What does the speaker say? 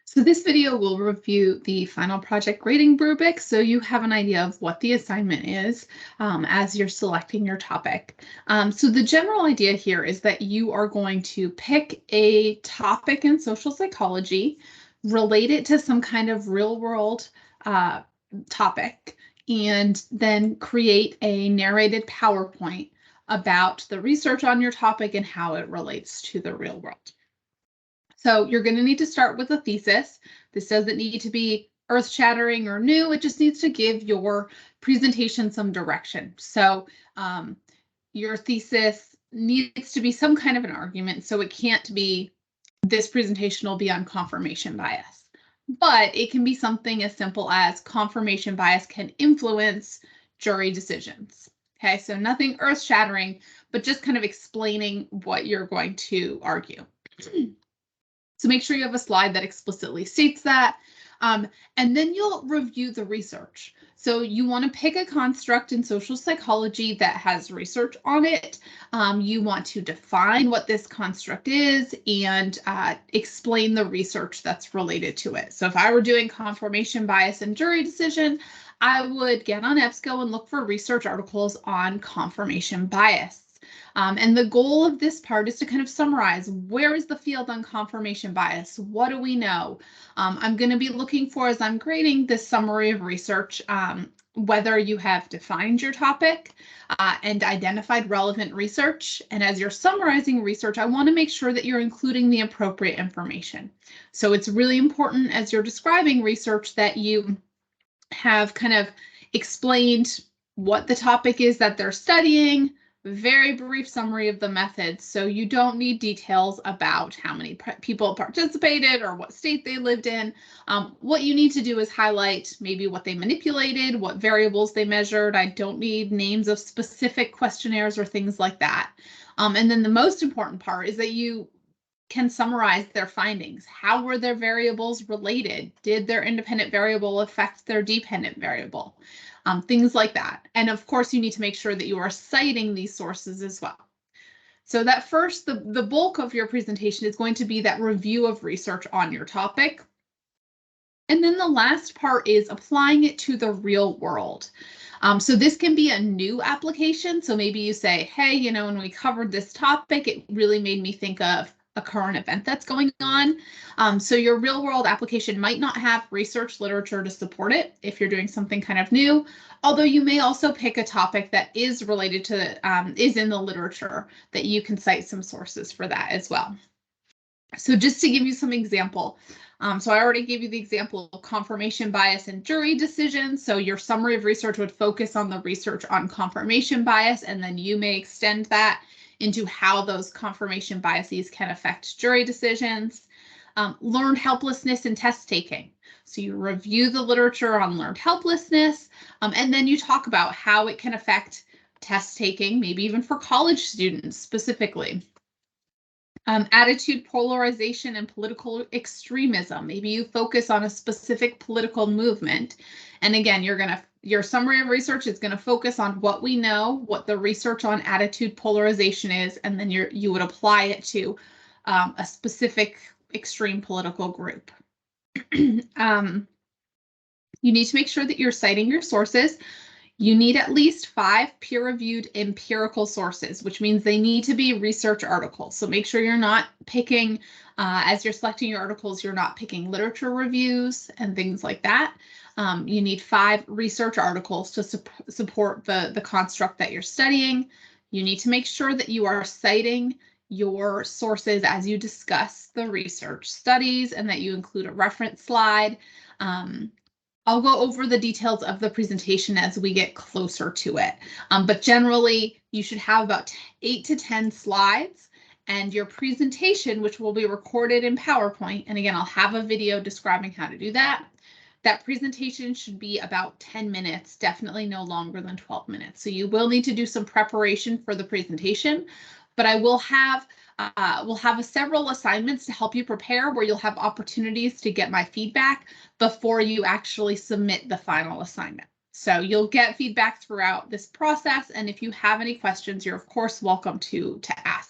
So this video will review the final project grading rubric, so you have an idea of what the assignment is as you're selecting your topic. So the general idea here is that you are going to pick a topic in social psychology, relate it to some kind of real-world topic, and then create a narrated PowerPoint about the research on your topic and how it relates to the real world. So you're going to need to start with a thesis. This doesn't need to be earth-shattering or new. It just needs to give your presentation some direction. So your thesis needs to be some kind of an argument. So it can't be, this presentation will be on confirmation bias. But it can be something as simple as confirmation bias can influence jury decisions. Okay, so nothing earth-shattering, but just kind of explaining what you're going to argue. So make sure you have a slide that explicitly states that. And then you'll review the research. So you want to pick a construct in social psychology that has research on it. You want to define what this construct is and explain the research that's related to it. So if I were doing confirmation bias and jury decision, I would get on EBSCO and look for research articles on confirmation bias. And the goal of this part is to kind of summarize, where is the field on confirmation bias? What do we know? I'm going to be looking for, as I'm grading this summary of research, whether you have defined your topic and identified relevant research. And as you're summarizing research, I want to make sure that you're including the appropriate information. So it's really important as you're describing research that you have kind of explained what the topic is that they're studying, very brief summary of the methods. So you don't need details about how many people participated or what state they lived in. What you need to do is highlight maybe what they manipulated, what variables they measured. I don't need names of specific questionnaires or things like that. And then the most important part is that you can summarize their findings. How were their variables related? Did their independent variable affect their dependent variable? Things like that. And of course, you need to make sure that you are citing these sources as well. So that first, the bulk of your presentation is going to be that review of research on your topic. And then the last part is applying it to the real world. So this can be a new application. So maybe you say, hey, you know, when we covered this topic, it really made me think of a current event that's going on. So your real world application might not have research literature to support it if you're doing something kind of new, although you may also pick a topic that is related to, is in the literature that you can cite some sources for that as well. So just to give you some example, so I already gave you the example of confirmation bias and jury decisions. So your summary of research would focus on the research on confirmation bias, and then you may extend that into how those confirmation biases can affect jury decisions. Learned helplessness and test taking. So you review the literature on learned helplessness, and then you talk about how it can affect test taking, maybe even for college students specifically. Attitude polarization and political extremism. Maybe you focus on a specific political movement. And again, your summary of research is going to focus on what we know, what the research on attitude polarization is, and then you would apply it to a specific extreme political group. You need to make sure that you're citing your sources. You need at least 5 peer-reviewed empirical sources, which means they need to be research articles. So make sure you're not picking, as you're selecting your articles, you're not picking literature reviews and things like that. You need 5 research articles to support the construct that you're studying. You need to make sure that you are citing your sources as you discuss the research studies and that you include a reference slide. I'll go over the details of the presentation as we get closer to it. But generally, you should have about 8 to 10 slides, and your presentation, which will be recorded in PowerPoint, and again, I'll have a video describing how to do that. That presentation should be about 10 minutes, definitely no longer than 12 minutes. So you will need to do some preparation for the presentation, but I will have we'll have several assignments to help you prepare where you'll have opportunities to get my feedback before you actually submit the final assignment. So you'll get feedback throughout this process. And if you have any questions, you're of course welcome to ask.